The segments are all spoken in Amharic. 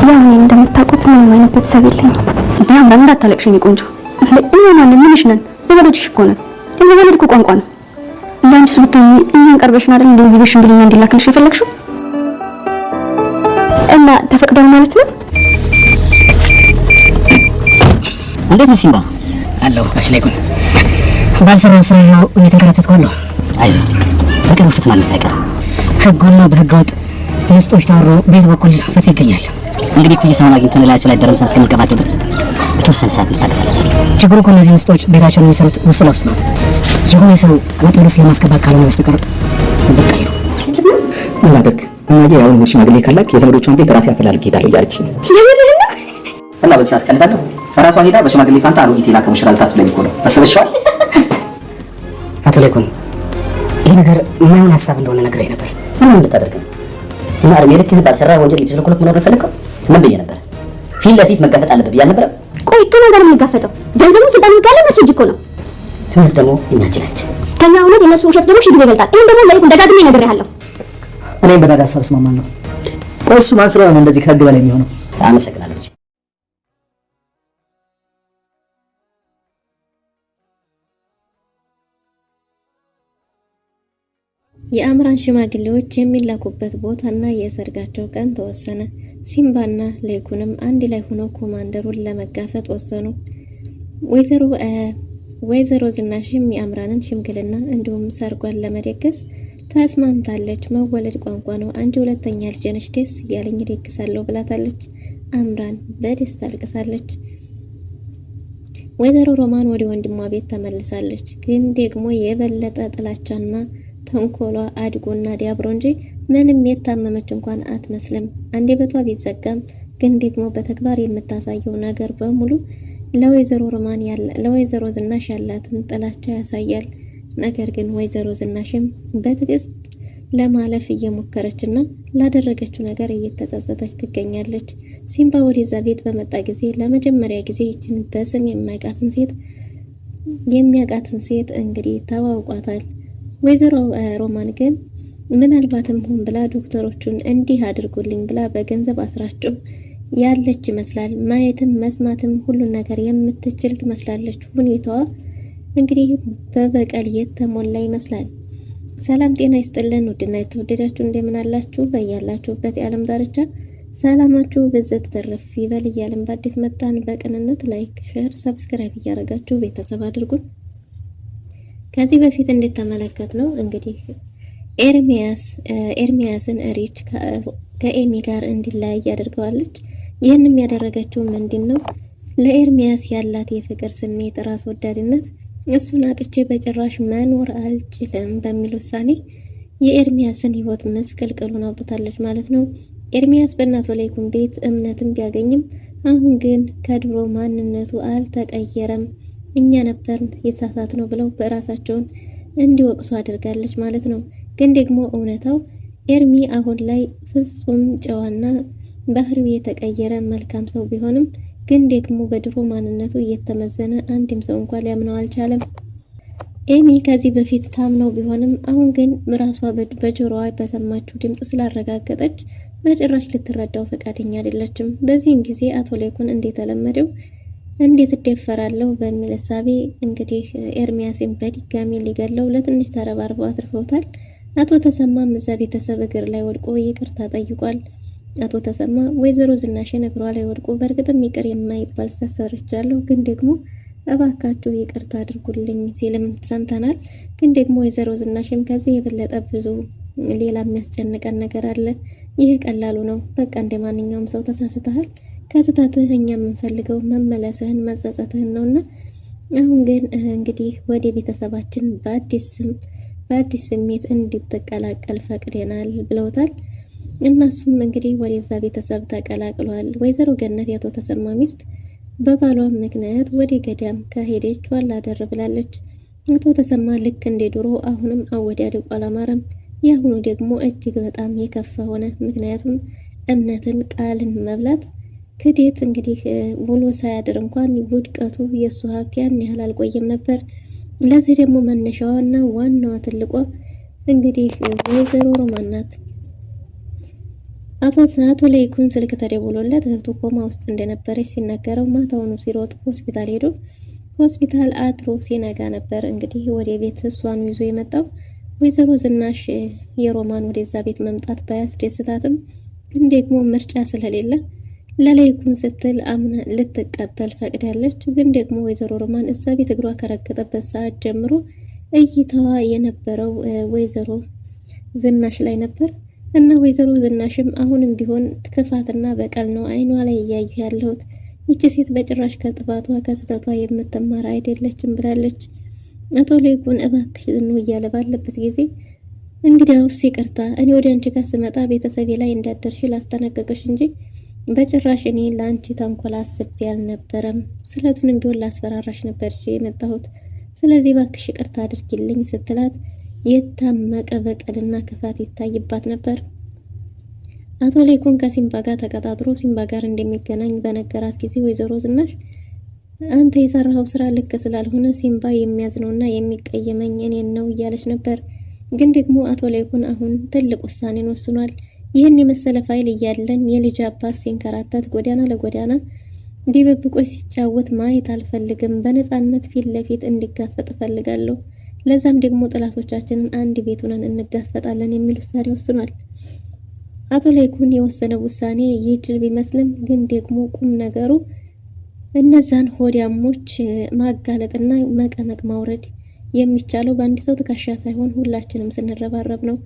ያው እኔ እንደምታውቁት ምንም አይነት ቤተሰብ የለኝም። አምራን እንዳታለቅሽ የኔ ቆንጆ። እኛ ማንን ምንሽ ነን? ዘመዶችሽ እኮ ነን። የዘመድ እኮ ቋንቋ ነው። እንዳንቺ ብትሆኚ እኛን ቀርበሽን አይደል እንደዚህ በሽምግልና እንዲላክልሽ የፈለግሽው? እና ተፈቅዷል ማለት ነው? እንዴት ነው ሲምባ? አለሁ ጋሽ ላይኩን ባልሰራው ስራ ነው እየተንከራተትኩ ነው። አይዞህ በቅርቡ ፍትህ ማለት አይቀርም። ህጉና በህገወጥ ምስጦች ታወሩ ቤት በኩል ፍትህ ይገኛል። እንግዲህ ኩይሳውን አግኝተን ላያቸው ላይ ደረምሰን እስከምንቀባቸው ድረስ የተወሰነ ሰዓት እንታገሳለን። ችግሩ እኮ እነዚህ ምስጦች ቤታቸውን የሚሰሩት ውስጥ ለውስጥ ነው። የሆነ ሰው ወጥ ብሎ ስለማስገባት ካልሆነ በስተቀር በቃ ይሉ ምን አደርግ እማዬ ያው ሽማግሌ ካላክ የዘመዶቿን ቤት ራሴ አፈላልግ ሄዳለሁ እያለች እና በዚህ ሰዓት ቀልዳለሁ። ራሷ ሄዳ በሽማግሌ ፋንታ አሮጊት የላከ ሙሽራ ልታስብለኝ እኮ ነው። አስበሽዋል? አቶ ላይኩን ይሄ ነገር ምን ሀሳብ እንደሆነ ነግሬኝ ነበር። ምን ልታደርግ ነው? እና አርሜ ልክ ባልሰራ ወንጀል እየተሸለኮለክ መኖር ፈልከው ምን ብዬ ነበር? ፊት ለፊት መጋፈጥ አለበት ብዬ ነበር። ቆይ ከነገር የሚጋፈጠው ገንዘቡም ስልጣን ካለ እነሱ እጅ እኮ ነው። ትምህርት ደግሞ እኛ እጅ ናቸው። ከኛ እውነት የነሱ ውሸት ደግሞ ሺህ ጊዜ ይበልጣል። ይሄን ደግሞ ላይኩን ደጋግሜ ነግሬሃለሁ። እኔም በዳዳ ሀሳብ እስማማለሁ። ቆይ እሱ ማን ስለሆነ እንደዚህ ከህግ በላይ የሚሆነው? አመሰግናለሁ። የአምራን ሽማግሌዎች የሚላኩበት ቦታና የሰርጋቸው ቀን ተወሰነ። ሲምባና ላይኩንም አንድ ላይ ሆነው ኮማንደሩን ለመጋፈጥ ወሰኑ። ወይዘሮ ዝናሽም የአምራንን ሽምግልና እንዲሁም ሰርጓን ለመደገስ ተስማምታለች። መወለድ ቋንቋ ነው፣ አንቺ ሁለተኛ ልጅ ነሽ፣ ደስ እያለኝ ደግሳለሁ ብላታለች። አምራን በደስታ አልቅሳለች። ወይዘሮ ሮማን ወደ ወንድሟ ቤት ተመልሳለች። ግን ደግሞ የበለጠ ጥላቻና ተንኮሏ አድጎና ዲያብሮ እንጂ ምንም የታመመች እንኳን አትመስልም። አንደበቷ ቢዘጋም ግን ደግሞ በተግባር የምታሳየው ነገር በሙሉ ለወይዘሮ ዝናሽ ያላትን ጥላቻ ያሳያል። ነገር ግን ወይዘሮ ዝናሽም በትዕግስት ለማለፍ እየሞከረችና ላደረገችው ነገር እየተጸጸተች ትገኛለች። ሲምባ ወደዛ ቤት በመጣ ጊዜ ለመጀመሪያ ጊዜ ይችን በስም የሚያውቃትን ሴት እንግዲህ ተዋውቋታል። ወይዘሮ ሮማን ግን ምናልባትም ሆን ብላ ዶክተሮቹን እንዲህ አድርጉልኝ ብላ በገንዘብ አስራቸው ያለች ይመስላል። ማየትም መስማትም ሁሉን ነገር የምትችል ትመስላለች። ሁኔታዋ እንግዲህ በበቀል የተሞላ ይመስላል። ሰላም ጤና ይስጥልን ውድና የተወደዳችሁ እንደምን አላችሁ? በያላችሁበት የዓለም ዳርቻ ሰላማችሁ ብዝት ተረፍ ይበል እያልን በአዲስ መጣን። በቅንነት ላይክ፣ ሼር፣ ሰብስክራይብ እያደረጋችሁ ቤተሰብ አድርጉን። ከዚህ በፊት እንደተመለከት ነው እንግዲህ ኤርሚያስን ሪች ከኤሚ ጋር እንዲለያይ ያደርገዋለች። ይህንም ያደረገችው ምንድነው? ለኤርሚያስ ያላት የፍቅር ስሜት፣ ራስ ወዳድነት እሱን አጥቼ በጭራሽ መኖር አልችልም በሚል ውሳኔ የኤርሚያስን ህይወት መስቀልቅሉን አውጥታለች ማለት ነው። ኤርሚያስ በእናቱ ላይኩን ቤት እምነትም ቢያገኝም አሁን ግን ከድሮ ማንነቱ አልተቀየረም። እኛ ነበርን የተሳሳት ነው ብለው በራሳቸውን እንዲወቅሱ አድርጋለች ማለት ነው። ግን ደግሞ እውነታው ኤርሚ አሁን ላይ ፍጹም ጨዋና ባህሪው የተቀየረ መልካም ሰው ቢሆንም ግን ደግሞ በድሮ ማንነቱ እየተመዘነ አንድም ሰው እንኳን ሊያምነው አልቻለም። ኤሚ ከዚህ በፊት ታምነው ቢሆንም አሁን ግን ራሷ በጆሮዋ በሰማችው ድምጽ ስላረጋገጠች በጭራሽ ልትረዳው ፈቃደኛ አይደለችም። በዚህን ጊዜ አቶ ላይኩን እንደተለመደው እንዴት እደፈራለሁ በሚል እሳቤ እንግዲህ ኤርሚያስን በድጋሚ ሊገለው ለትንሽ ተረባርበው አትርፈውታል። አቶ ተሰማም እዛ ቤተሰብ እግር ላይ ወድቆ ይቅርታ ጠይቋል። አቶ ተሰማ ወይዘሮ ዝናሽን እግሯ ላይ ወድቆ በእርግጥም ይቅር የማይባል ተሰርቻለሁ፣ ግን ደግሞ እባካችሁ ይቅርታ አድርጉልኝ ሲልም ሰምተናል። ግን ደግሞ ወይዘሮ ዝናሽም ከዚህ የበለጠ ብዙ ሌላ የሚያስጨንቀን ነገር አለ። ይህ ቀላሉ ነው፣ በቃ እንደ ማንኛውም ሰው ተሳስተሃል፣ ከስህተትህ እኛ የምንፈልገው መመለስህን መጸጸትህን ነውና አሁን ግን እንግዲህ ወደ ቤተሰባችን በአዲስ ስሜት እንድትቀላቀል ፈቅደናል ብለውታል። እነሱም እንግዲህ ወደዛ ቤተሰብ ተቀላቅሏል። ወይዘሮ ገነት ያቶ ተሰማ ሚስት በባሏ ምክንያት ወደ ገዳም ከሄደች ዋላ አደር ብላለች። አቶ ተሰማ ልክ እንደ ድሮ አሁንም አወዳደቁ አላማረም። ያሁኑ ደግሞ እጅግ በጣም የከፋ ሆነ። ምክንያቱም እምነትን፣ ቃልን መብላት፣ ክዴት እንግዲህ ውሎ ሳያድር እንኳን ውድቀቱ የእሱ ሀብት ያን ያህል አልቆየም ነበር። ለዚህ ደግሞ መነሻዋና ዋናዋ ትልቋ እንግዲህ ወይዘሮ ሮማን ናት። አቶ ለይኩን ስልክ ተደውሎለት እህቱ ኮማ ውስጥ እንደነበረች ሲናገረው ማታውኑ ሲሮጥ ሆስፒታል ሄዶ ሆስፒታል አድሮ ሲነጋ ነበር እንግዲህ ወደ ቤት እሷን ይዞ የመጣው። ወይዘሮ ዝናሽ የሮማን ወደዛ ቤት መምጣት ባያስደስታትም ግን ደግሞ ምርጫ ስለሌለ ለለይኩን ስትል አምና ልትቀበል ፈቅዳለች። ግን ደግሞ ወይዘሮ ሮማን እዛ ቤት እግሯ ከረገጠበት ሰዓት ጀምሮ እይታዋ የነበረው ወይዘሮ ዝናሽ ላይ ነበር እና ወይዘሮ ዝናሽም አሁንም ቢሆን ክፋትና በቀል ነው አይኗ ላይ እያዩ ያለሁት፣ ይቺ ሴት በጭራሽ ከጥፋቷ ከስተቷ የምትማር አይደለችም ብላለች። አቶ ለይኩን እባክሽ ዝኑ እያለ ባለበት ጊዜ እንግዲያውስ ይቅርታ፣ እኔ ወደ አንቺ ጋር ስመጣ ቤተሰቤ ላይ እንዳደርሽ ላስጠነቀቅሽ እንጂ በጭራሽ እኔ ለአንቺ ተንኮል አስቤ አልነበረም። ስለቱንም ቢሆን ላስፈራራሽ ነበር የመጣሁት። ስለዚህ እባክሽ ይቅርታ አድርጊልኝ ስትላት የታመቀ በቀልና ክፋት ይታይባት ነበር። አቶ ለይኩን ከሲምባ ጋር ተቀጣጥሮ ሲምባ ጋር እንደሚገናኝ በነገራት ጊዜ ወይዘሮ ዝናሽ አንተ የሰራኸው ስራ ልክ ስላልሆነ ሲምባ የሚያዝነውና የሚቀየመኝ እኔን ነው እያለች ነበር። ግን ደግሞ አቶ ለይኩን አሁን ትልቅ ውሳኔን ወስኗል። ይህን የመሰለ ፋይል እያለን የልጅ አባት ሲንከራተት ጎዳና ለጎዳና ድብብቆች ሲጫወት ማየት አልፈልግም። በነፃነት ፊት ለፊት እንዲጋፈጥ እፈልጋለሁ። ለዛም ደግሞ ጥላቶቻችንን አንድ ቤት ሆነን እንጋፈጣለን የሚል ውሳኔ ወስኗል። አቶ ለይኩን የወሰነው ውሳኔ ይጅል ቢመስልም ግን ደግሞ ቁም ነገሩ እነዛን ሆዲያሞች ማጋለጥና መቀመቅ ማውረድ የሚቻለው በአንድ ሰው ትከሻ ሳይሆን ሁላችንም ስንረባረብ ነው።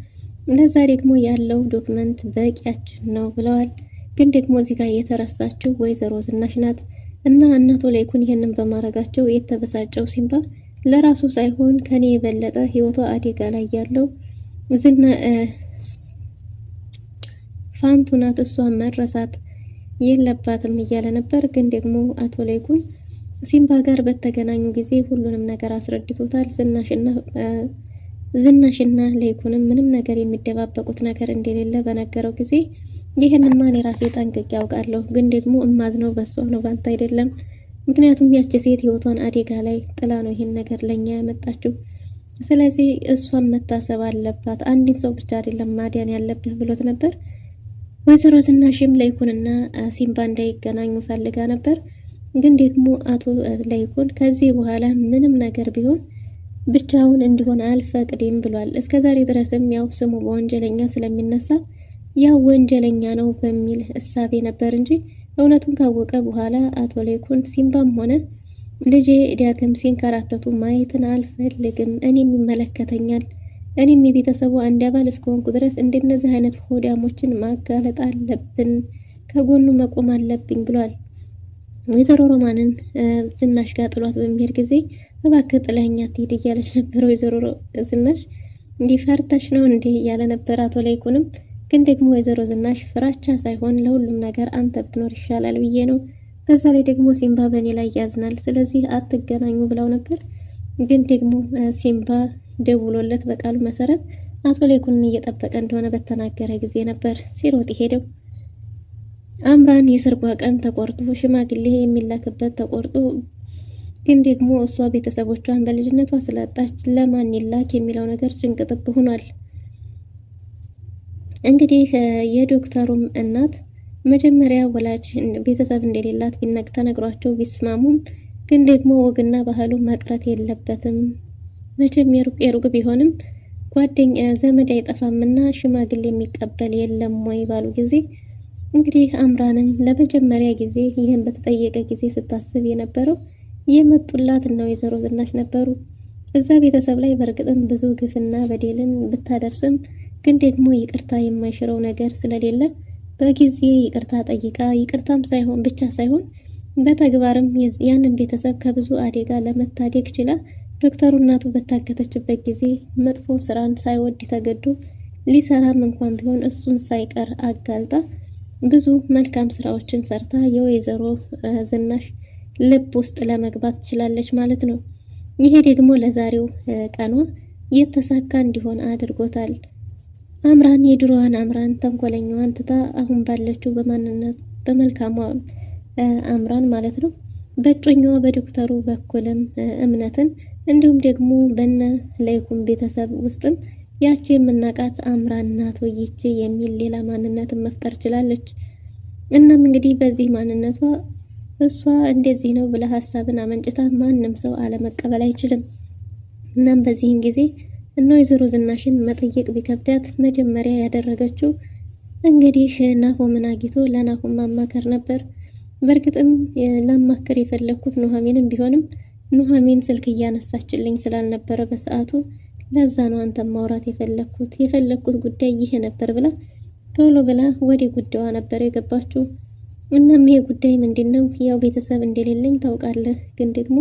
ለዛ ደግሞ ያለው ዶክመንት በቂያችን ነው ብለዋል። ግን ደግሞ እዚህ ጋር የተረሳችው ወይዘሮ ዝናሽ ናት እና አቶ ለይኩን ይሄንን በማድረጋቸው የተበሳጨው ሲምባ ለራሱ ሳይሆን ከኔ የበለጠ ህይወቷ አደጋ ላይ ያለው ዝና ፋንቱ ናት፣ እሷ መረሳት የለባትም እያለ ነበር። ግን ደግሞ አቶ ለይኩን ሲምባ ጋር በተገናኙ ጊዜ ሁሉንም ነገር አስረድቶታል። ዝናሽና ለይኩንም ምንም ነገር የሚደባበቁት ነገር እንደሌለ በነገረው ጊዜ ይህንን ማን የራሴ ጠንቅቄ ያውቃለሁ፣ ግን ደግሞ እማዝነው በሷ ነው ባንተ አይደለም። ምክንያቱም ያቺ ሴት ህይወቷን አደጋ ላይ ጥላ ነው ይሄን ነገር ለኛ ያመጣችው። ስለዚህ እሷን መታሰብ አለባት፣ አንድን ሰው ብቻ አይደለም ማዳን ያለብህ ብሎት ነበር። ወይዘሮ ዝናሽም ለይኩንና ሲምባ እንዳይገናኙ ፈልጋ ነበር። ግን ደግሞ አቶ ለይኩን ከዚህ በኋላ ምንም ነገር ቢሆን ብቻውን እንዲሆን አልፈቅድም ብሏል። እስከዛሬ ድረስም ያው ስሙ በወንጀለኛ ስለሚነሳ ያው ወንጀለኛ ነው በሚል እሳቤ ነበር እንጂ እውነቱን ካወቀ በኋላ አቶ ለይኩን ሲምባም ሆነ ልጄ ዳግም ሲንከራተቱ ማየትን አልፈልግም፣ እኔም ይመለከተኛል፣ እኔም የቤተሰቡ አንድ አባል እስከሆንኩ ድረስ እንደነዚህ አይነት ሆዳሞችን ማጋለጥ አለብን፣ ከጎኑ መቆም አለብኝ ብሏል። ወይዘሮ ሮማንን ዝናሽ ጋር ጥሏት በሚሄድ ጊዜ እባክህ ጥለኸኝ አትሂድ እያለች ነበር። ወይዘሮ ዝናሽ እንዲፈርተሽ ነው እንዴ እያለ ነበር አቶ ለይኩንም። ግን ደግሞ ወይዘሮ ዝናሽ ፍራቻ ሳይሆን ለሁሉም ነገር አንተ ብትኖር ይሻላል ብዬ ነው፣ በዛ ላይ ደግሞ ሲምባ በእኔ ላይ ያዝናል፣ ስለዚህ አትገናኙ ብለው ነበር። ግን ደግሞ ሲምባ ደውሎለት በቃሉ መሰረት አቶ ለይኩንን እየጠበቀ እንደሆነ በተናገረ ጊዜ ነበር ሲሮጥ ሄደው። አምራን የሰርጓ ቀን ተቆርጦ ሽማግሌ የሚላክበት ተቆርጦ፣ ግን ደግሞ እሷ ቤተሰቦቿን በልጅነቷ ስላጣች ለማን ይላክ የሚለው ነገር ጭንቅጥብ ሆኗል። እንግዲህ የዶክተሩም እናት መጀመሪያ ወላጅ ቤተሰብ እንደሌላት ተነግሯቸው ቢስማሙም ግን ደግሞ ወግና ባህሉ መቅረት የለበትም መቼም የሩቅ ቢሆንም ጓደኛ ዘመድ አይጠፋምና ሽማግሌ የሚቀበል የለም ወይ ባሉ ጊዜ እንግዲህ አምራንም ለመጀመሪያ ጊዜ ይህን በተጠየቀ ጊዜ ስታስብ የነበረው የመጡላት እና ወይዘሮ ዝናሽ ነበሩ። እዛ ቤተሰብ ላይ በእርግጥም ብዙ ግፍና በደልን ብታደርስም ግን ደግሞ ይቅርታ የማይሽረው ነገር ስለሌለ በጊዜ ይቅርታ ጠይቃ ይቅርታም ሳይሆን ብቻ ሳይሆን በተግባርም ያንን ቤተሰብ ከብዙ አደጋ ለመታደግ ችላ ዶክተሩ እናቱ በታከተችበት ጊዜ መጥፎ ስራን ሳይወድ ተገዶ ሊሰራም እንኳን ቢሆን እሱን ሳይቀር አጋልጣ ብዙ መልካም ስራዎችን ሰርታ የወይዘሮ ዝናሽ ልብ ውስጥ ለመግባት ትችላለች ማለት ነው። ይሄ ደግሞ ለዛሬው ቀኗ የተሳካ እንዲሆን አድርጎታል። አምራን የድሮዋን አምራን ተንኮለኛዋን ትታ አሁን ባለችው በማንነት በመልካሟ አምራን ማለት ነው በእጮኛዋ በዶክተሩ በኩልም እምነትን እንዲሁም ደግሞ በነ ለይኩን ቤተሰብ ውስጥም ያቺ የምናቃት አምራን ናት ወይቼ የሚል ሌላ ማንነትን መፍጠር ችላለች። እናም እንግዲህ በዚህ ማንነቷ እሷ እንደዚህ ነው ብለ ሀሳብን አመንጭታ ማንም ሰው አለመቀበል አይችልም። እናም በዚህን ጊዜ እነ ወይዘሮ ዝናሽን መጠየቅ ቢከብዳት መጀመሪያ ያደረገችው እንግዲህ ናሆምን አግኝቶ ለናሆም ማማከር ነበር። በእርግጥም ለማከር የፈለኩት ኑሐሚንም ቢሆንም ኑሐሚን ስልክ እያነሳችልኝ ስላልነበረ በሰዓቱ ለዛ ነው አንተ ማውራት የፈለኩት ጉዳይ ይሄ ነበር ብላ ቶሎ ብላ ወደ ጉዳዩ ነበር የገባችው። እናም ይሄ ጉዳይ ምንድነው? ያው ቤተሰብ እንደሌለኝ ታውቃለህ፣ ግን ደግሞ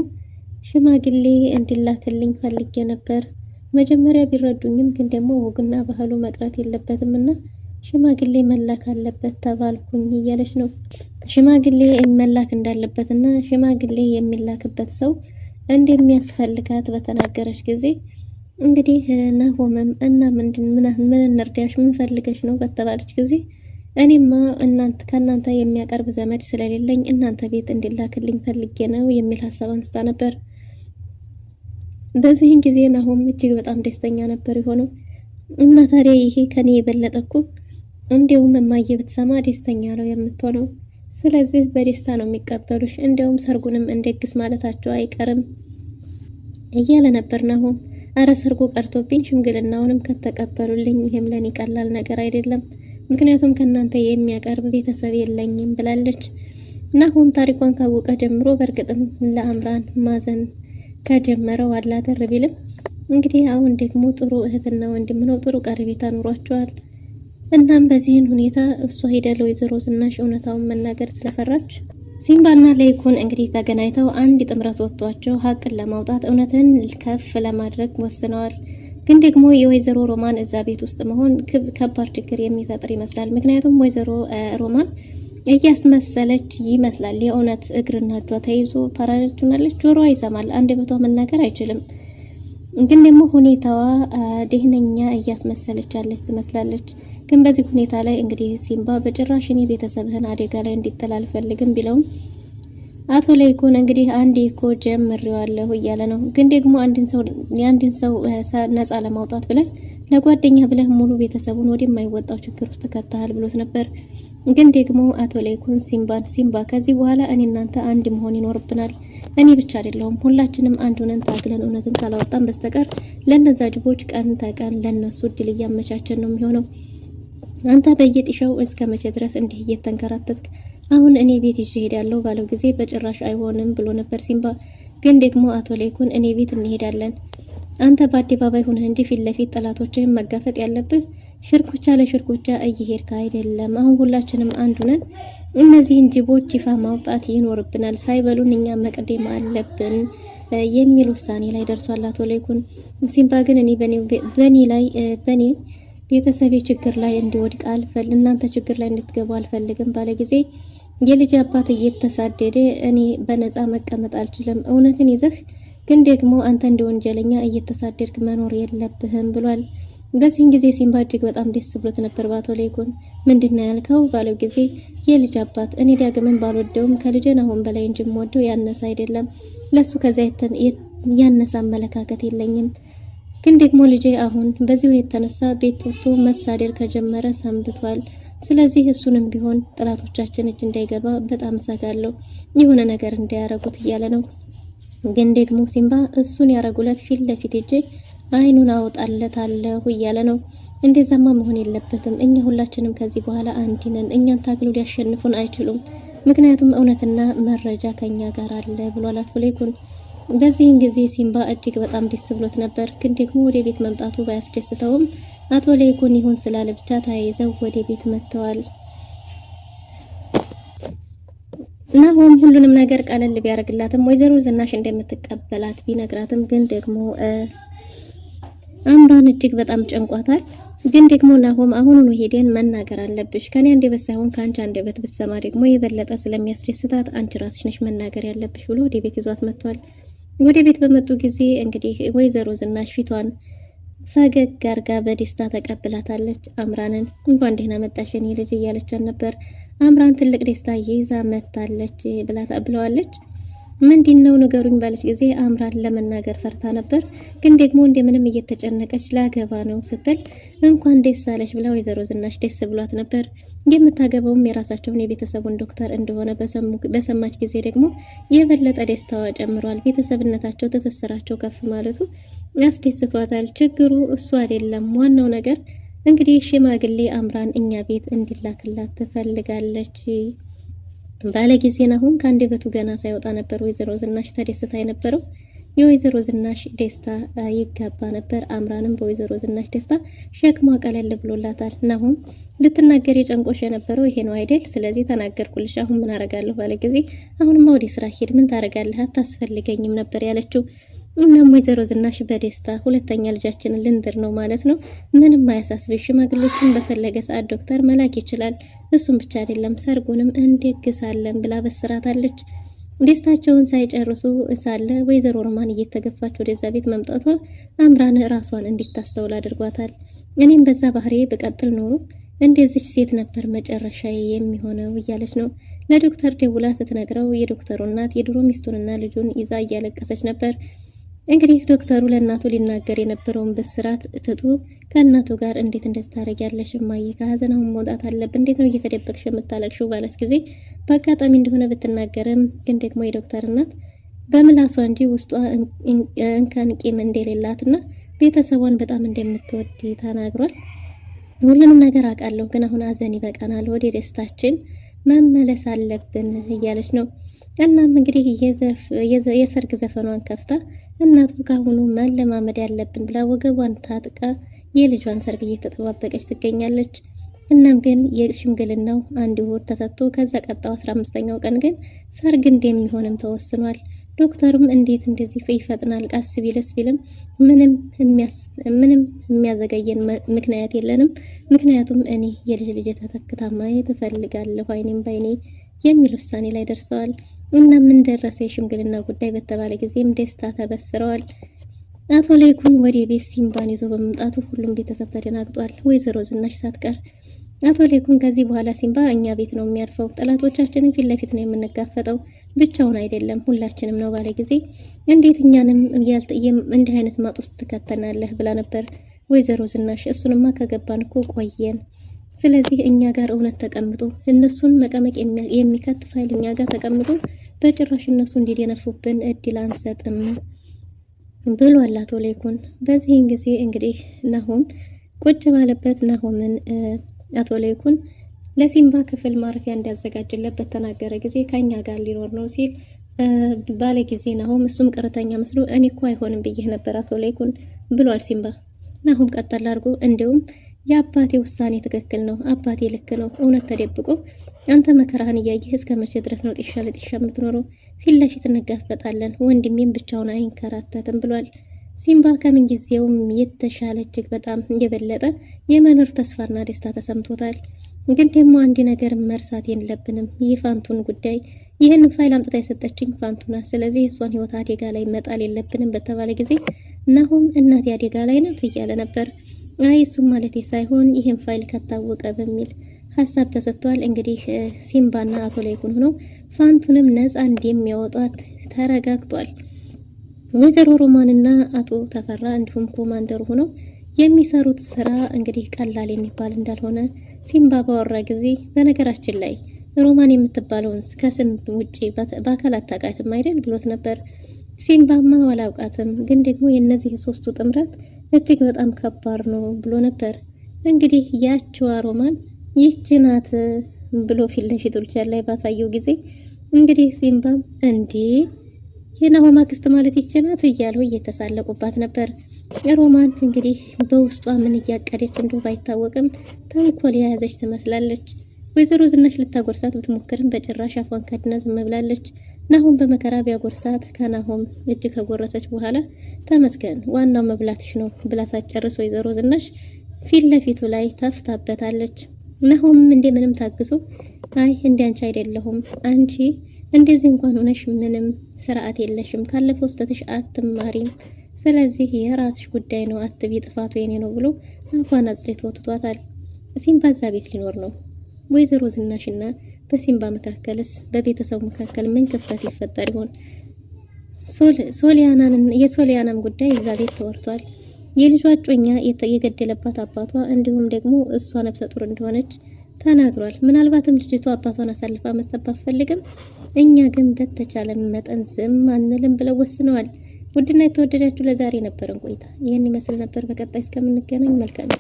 ሽማግሌ እንዲላክልኝ ፈልጌ ነበር። መጀመሪያ ቢረዱኝም ግን ደግሞ ወግና ባህሉ መቅረት የለበትምና ሽማግሌ መላክ አለበት ተባልኩኝ እያለች ነው። ሽማግሌ መላክ እንዳለበትና ሽማግሌ የሚላክበት ሰው እንደሚያስፈልጋት በተናገረች ጊዜ እንግዲህ ናሆምም እና ምን እንርዳሽ ምን ፈልገሽ ነው በተባለች ጊዜ እኔማ ከእናንተ የሚያቀርብ ዘመድ ስለሌለኝ እናንተ ቤት እንዲላክልኝ ፈልጌ ነው የሚል ሀሳብ አንስታ ነበር። በዚህን ጊዜ ናሆም እጅግ በጣም ደስተኛ ነበር የሆነው። እና ታዲያ ይሄ ከኔ የበለጠኩ እንዲያውም እማዬ ብትሰማ ደስተኛ ነው የምትሆነው። ስለዚህ በደስታ ነው የሚቀበሉሽ፣ እንዲያውም ሰርጉንም እንደግስ ማለታቸው አይቀርም እያለ ነበር ናሆም። አረ ሰርጉ ቀርቶብኝ ሽምግልናውንም ከተቀበሉልኝ ይሄም ለኔ ቀላል ነገር አይደለም፣ ምክንያቱም ከናንተ የሚያቀርብ ቤተሰብ የለኝም ብላለች። ናሆም ታሪኳን ካወቀ ጀምሮ በእርግጥም ለአምራን ማዘን ከጀመረው አላደር ቢልም እንግዲህ አሁን ደግሞ ጥሩ እህትና ወንድም ነው፣ ጥሩ ቀረቤታ ኑሯቸዋል። እናም በዚህን ሁኔታ እሷ ሄዳ ለወይዘሮ ዝናሽ እውነታውን መናገር ስለፈራች ሲምባና ለይኩን እንግዲህ ተገናኝተው አንድ ጥምረት ወጥቷቸው ሀቅን ለማውጣት እውነትን ከፍ ለማድረግ ወስነዋል። ግን ደግሞ የወይዘሮ ሮማን እዛ ቤት ውስጥ መሆን ከባድ ችግር የሚፈጥር ይመስላል። ምክንያቱም ወይዘሮ ሮማን እያስመሰለች ይመስላል። የእውነት እግርና እጇ ተይዞ ፓራሊዝ ሆናለች። ጆሮዋ ይሰማል፣ አንደበቷ መናገር አይችልም። ግን ደግሞ ሁኔታዋ ደህነኛ እያስመሰለች ያለች ትመስላለች። ግን በዚህ ሁኔታ ላይ እንግዲህ ሲምባ በጭራሽ እኔ ቤተሰብህን አደጋ ላይ እንዲጥል አልፈልግም ቢለውም አቶ ለይኩን እንግዲህ አንዴ እኮ ጀምሬዋለሁ እያለ ነው። ግን ደግሞ የአንድን ሰው ነፃ ለማውጣት ብለህ ለጓደኛ ብለህ ሙሉ ቤተሰቡን ወደማይወጣው ችግር ውስጥ ከተሃል ብሎት ነበር። ግን ደግሞ አቶ ለይኩን ሲምባ ከዚህ በኋላ እኔ እናንተ አንድ መሆን ይኖርብናል። እኔ ብቻ አይደለሁም፣ ሁላችንም አንድ ሆነን ታግለን እውነትን ካላወጣን በስተቀር ለነዛ ጅቦች ቀን ተቀን ለነሱ እድል እያመቻቸን ነው የሚሆነው። አንተ በየጥሻው እስከ መቼ ድረስ እንዲህ እየተንከራተትክ? አሁን እኔ ቤት ይዤ ሄዳለሁ ባለው ጊዜ በጭራሽ አይሆንም ብሎ ነበር ሲምባ። ግን ደግሞ አቶ ለይኩን እኔ ቤት እንሄዳለን፣ አንተ በአደባባይ ሆነህ እንጂ ፊት ለፊት ጠላቶችህን መጋፈጥ ያለብህ ሽርኩቻ ለሽርኩቻ እየሄድክ አይደለም። አሁን ሁላችንም አንድ ሆነን እነዚህን ጅቦች ይፋ ማውጣት ይኖርብናል፣ ሳይበሉን እኛ መቅደም አለብን የሚል ውሳኔ ላይ ደርሷል አቶ ለይኩን። ሲምባ ግን እኔ በኔ ቤተሰቤ ችግር ላይ እንዲወድቅ እናንተ ችግር ላይ እንድትገቡ አልፈልግም ባለ ጊዜ የልጅ አባት እየተሳደደ እኔ በነፃ መቀመጥ አልችልም፣ እውነትን ይዘህ ግን ደግሞ አንተ እንደ ወንጀለኛ እየተሳደድክ መኖር የለብህም ብሏል። በዚህን ጊዜ ሲምባ እጅግ በጣም ደስ ብሎት ነበር በአቶ ለይኩን። ምንድነው ያልከው ባለው ጊዜ የልጅ አባት እኔ ዳግምን ባልወደውም ከልጅን አሁን በላይ እንጂ የምወደው ያነሰ አይደለም፣ ለሱ ከዛ ያነሰ አመለካከት የለኝም። ግን ደግሞ ልጄ አሁን በዚሁ የተነሳ ቤት ወጥቶ መሳደር ከጀመረ ሰንብቷል። ስለዚህ እሱንም ቢሆን ጥላቶቻችን እጅ እንዳይገባ በጣም እሰጋለሁ፣ የሆነ ነገር እንዳያረጉት እያለ ነው። ግን ደግሞ ሲምባ እሱን ያረጉለት ፊት ለፊት እጄ አይኑን አወጣለታለሁ እያለ ነው። እንደዛማ መሆን የለበትም። እኛ ሁላችንም ከዚህ በኋላ አንድ ነን። እኛን ታግለው ሊያሸንፉን አይችሉም፣ ምክንያቱም እውነትና መረጃ ከኛ ጋር አለ ብሏል አቶ ለይኩን። በዚህን ጊዜ ሲምባ እጅግ በጣም ደስ ብሎት ነበር። ግን ደግሞ ወደ ቤት መምጣቱ ባያስደስተውም አቶ ለይኩን ይሁን ስላለ ብቻ ተያይዘው ወደ ቤት መጥተዋል። ናሆም ሁሉንም ነገር ቀለል ቢያደርግላትም ወይዘሮ ዝናሽ እንደምትቀበላት ቢነግራትም ግን ደግሞ አምራን እጅግ በጣም ጨንቋታል። ግን ደግሞ ናሆም አሁኑኑ ሄደን መናገር አለብሽ፣ ከኔ አንደበት ሳይሆን ከአንቺ አንደበት ብትሰማ ደግሞ የበለጠ ስለሚያስደስታት አንቺ ራስሽ ነሽ መናገር ያለብሽ ብሎ ወደ ቤት ይዟት መጥቷል። ወደ ቤት በመጡ ጊዜ እንግዲህ ወይዘሮ ዝናሽ ፊቷን ፈገግ አርጋ በደስታ ተቀብላታለች። አምራንን እንኳን ደህና መጣሽ የኔ ልጅ እያለቻት ነበር። አምራን ትልቅ ደስታ ይዛ መጣለች ብለዋለች። ምንድነው ንገሩኝ ባለች ጊዜ አምራን ለመናገር ፈርታ ነበር። ግን ደግሞ እንደምንም እየተጨነቀች ላገባ ነው ስትል እንኳን ደስ አለሽ ብላ ወይዘሮ ዝናሽ ደስ ብሏት ነበር። የምታገባውም የራሳቸውን የቤተሰቡን ዶክተር እንደሆነ በሰማች ጊዜ ደግሞ የበለጠ ደስታዋ ጨምሯል። ቤተሰብነታቸው ትስስራቸው ከፍ ማለቱ ያስደስቷታል። ችግሩ እሱ አይደለም። ዋናው ነገር እንግዲህ ሽማግሌ አምራን እኛ ቤት እንዲላክላት ትፈልጋለች ባለ ጊዜ ናሁም ከአንደበቱ ገና ሳይወጣ ነበር ወይዘሮ ዝናሽ ተደስታ የነበረው። የወይዘሮ ዝናሽ ደስታ ይጋባ ነበር። አምራንም በወይዘሮ ዝናሽ ደስታ ሸክሟ ቀለል ብሎላታል። ናሁም ልትናገር የጨንቆሽ የነበረው ይሄ ነው አይደል? ስለዚህ ተናገርኩልሽ፣ አሁን ምን አረጋለሁ ባለ ጊዜ አሁንማ ወደ ስራ ሄድ፣ ምን ታረጋለህ? አታስፈልገኝም ነበር ያለችው። እናም ወይዘሮ ዝናሽ በደስታ ሁለተኛ ልጃችንን ልንድር ነው ማለት ነው፣ ምንም አያሳስብሽ፣ ሽማግሌዎችን በፈለገ ሰዓት ዶክተር መላክ ይችላል፣ እሱም ብቻ አይደለም ሰርጉንም እንደግሳለን ብላ በስራታለች። ደስታቸውን ሳይጨርሱ ሳለ ወይዘሮ ሮማን እየተገፋች ወደዛ ቤት መምጣቷ አምራን ራሷን እንድታስተውል አድርጓታል። እኔም በዛ ባህሪ በቀጥል ኖሮ እንደዚች ሴት ነበር መጨረሻ የሚሆነው እያለች ነው ለዶክተር ደውላ ስትነግረው የዶክተሩ እናት የድሮ ሚስቱንና ልጁን ይዛ እያለቀሰች ነበር። እንግዲህ ዶክተሩ ለእናቱ ሊናገር የነበረውን በስራት ትቶ ከእናቱ ጋር እንዴት እንደዚህ ታደርጊያለሽ እማዬ፣ ከሀዘን አሁን መውጣት አለብን፣ እንዴት ነው እየተደበቅሽ የምታለቅሽው ባለት ጊዜ በአጋጣሚ እንደሆነ ብትናገርም ግን ደግሞ የዶክተር እናት በምላሷ እንጂ ውስጧ እንከን ቂም እንደሌላትና ቤተሰቧን በጣም እንደምትወድ ተናግሯል። ሁሉንም ነገር አውቃለሁ፣ ግን አሁን ሀዘን ይበቃናል፣ ወደ ደስታችን መመለስ አለብን እያለች ነው። እናም እንግዲህ የሰርግ ዘፈኗን ከፍታ እናቱ ካሁኑ መለማመድ ያለብን ብላ ወገቧን ታጥቃ የልጇን ሰርግ እየተጠባበቀች ትገኛለች። እናም ግን የሽምግልናው አንድ ወር ተሰጥቶ ከዛ ቀጣው 15ኛው ቀን ግን ሰርግ እንደሚሆንም ተወስኗል። ዶክተሩም እንዴት እንደዚህ ይፈጥናል? ቃስ ቢልስ ቢልም ምንም የሚያዘገየን ምክንያት የለንም፣ ምክንያቱም እኔ የልጅ ተተክታ ማየት እፈልጋለሁ አይኔም ባይኔ የሚል ውሳኔ ላይ ደርሰዋል። እና ምን ደረሰ የሽምግልና ጉዳይ በተባለ ጊዜም ደስታ ተበስረዋል። አቶ ለይኩን ወደ ቤት ሲምባን ይዞ በመምጣቱ ሁሉም ቤተሰብ ተደናግጧል፣ ወይዘሮ ዝናሽ ሳትቀር። አቶ ለይኩን ከዚህ በኋላ ሲምባ እኛ ቤት ነው የሚያርፈው፣ ጠላቶቻችንን ፊት ለፊት ነው የምንጋፈጠው፣ ብቻውን አይደለም ሁላችንም ነው ባለ ጊዜ እንዴት እኛንም እንዲህ አይነት ማጥ ውስጥ ትከተናለህ ብላ ነበር ወይዘሮ ዝናሽ። እሱንማ ከገባን እኮ ቆየን፣ ስለዚህ እኛ ጋር እውነት ተቀምጦ እነሱን መቀመቅ የሚከት ፋይል እኛ ጋር ተቀምጦ በጭራሽ እነሱ እንዲደነፉብን እድል አንሰጥም ብሏል አቶ ለይኩን። በዚህን ጊዜ እንግዲህ ናሆም ቁጭ ባለበት ናሆምን አቶ ለይኩን ለሲምባ ክፍል ማረፊያ እንዲያዘጋጅለት በተናገረ ጊዜ ከኛ ጋር ሊኖር ነው ሲል ባለ ጊዜ ናሆም እሱም ቅርተኛ መስሎ እኔ እኮ አይሆንም ብዬ ነበር አቶ ለይኩን ብሏል ሲምባ። ናሆም ቀጠል አድርጎ እንደውም የአባቴ ውሳኔ ትክክል ነው፣ አባቴ ልክ ነው፣ እውነት ተደብቆ አንተ መከራህን እያየህ እስከ መቼ ድረስ ነው ጢሻ ለጢሻ የምትኖረው? ፊት ለፊት እንጋፈጣለን፣ ወንድሜም ብቻውን አይንከራተትም ብሏል ሲምባ። ከምን ጊዜውም የተሻለ እጅግ በጣም የበለጠ የመኖር ተስፋና ደስታ ተሰምቶታል። ግን ደግሞ አንድ ነገር መርሳት የለብንም፣ የፋንቱን ጉዳይ። ይህን ፋይል አምጥታ የሰጠችኝ ፋንቱና፣ ስለዚህ እሷን ህይወት አደጋ ላይ መጣል የለብንም በተባለ ጊዜ ናሆም እናቴ አደጋ ላይ ናት እያለ ነበር። አይ እሱም ማለት ሳይሆን ይህን ፋይል ከታወቀ በሚል ሀሳብ ተሰጥቷል። እንግዲህ ሲምባና አቶ ለይኩን ሆነው ፋንቱንም ነፃ እንደሚያወጧት ተረጋግጧል። ወይዘሮ ሮማንና አቶ ተፈራ እንዲሁም ኮማንደሩ ሆነው የሚሰሩት ስራ እንግዲህ ቀላል የሚባል እንዳልሆነ ሲምባ ባወራ ጊዜ፣ በነገራችን ላይ ሮማን የምትባለውን ከስም ውጪ በአካል አታውቃትም አይደል ብሎት ነበር። ሲምባማ አላውቃትም፣ ግን ደግሞ የነዚህ ሶስቱ ጥምረት እጅግ በጣም ከባድ ነው ብሎ ነበር። እንግዲህ ያችዋ ሮማን ይህች ናት ብሎ ፊት ለፊት ዊልቸር ላይ ባሳየው ጊዜ እንግዲህ ሲምባም እንዴ የናሆም አክስት ማለት ይህች ናት እያሉ እየተሳለቁባት ነበር። ሮማን እንግዲህ በውስጧ ምን እያቀደች እንደው ባይታወቅም ተንኮል የያዘች ትመስላለች። ወይዘሮ ዝናሽ ልታጎርሳት ብትሞክርም በጭራሽ አፏን ከድና ዝም ብላለች። ናሆም በመከራ ቢያጎርሳት ከናሆም እጅ ከጎረሰች በኋላ ተመስገን ዋናው መብላትሽ ነው ብላ ሳትጨርስ ወይዘሮ ዝናሽ ፊት ለፊቱ ላይ ተፍታበታለች። ናሆም እንደምንም ታግሶ አይ እንዲያንቺ አይደለሁም፣ አንቺ እንደዚህ እንኳን ሆነሽ ምንም ስርዓት የለሽም፣ ካለፈው ስተትሽ አትማሪም፣ ስለዚህ የራስሽ ጉዳይ ነው፣ አትቢ፣ ጥፋቱ የኔ ነው ብሎ አፏን አጽድቶ ወጥቷታል። ሲምባ እዛ ቤት ሊኖር ነው። ወይዘሮ ዝናሽና በሲምባ መካከልስ በቤተሰቡ መካከል ምን ክፍተት ይፈጠር ይሆን? የሶሊያናም ጉዳይ እዛ ቤት ተወርቷል። የልጇ እጮኛ የገደለባት አባቷ እንዲሁም ደግሞ እሷ ነፍሰ ጡር እንደሆነች ተናግሯል። ምናልባትም ልጅቷ አባቷን አሳልፋ መስጠት ባትፈልግም እኛ ግን በተቻለ መጠን ዝም አንልም ብለው ወስነዋል። ውድና የተወደዳችሁ ለዛሬ ነበረን ቆይታ ይህን ይመስል ነበር። በቀጣይ እስከምንገናኝ መልካም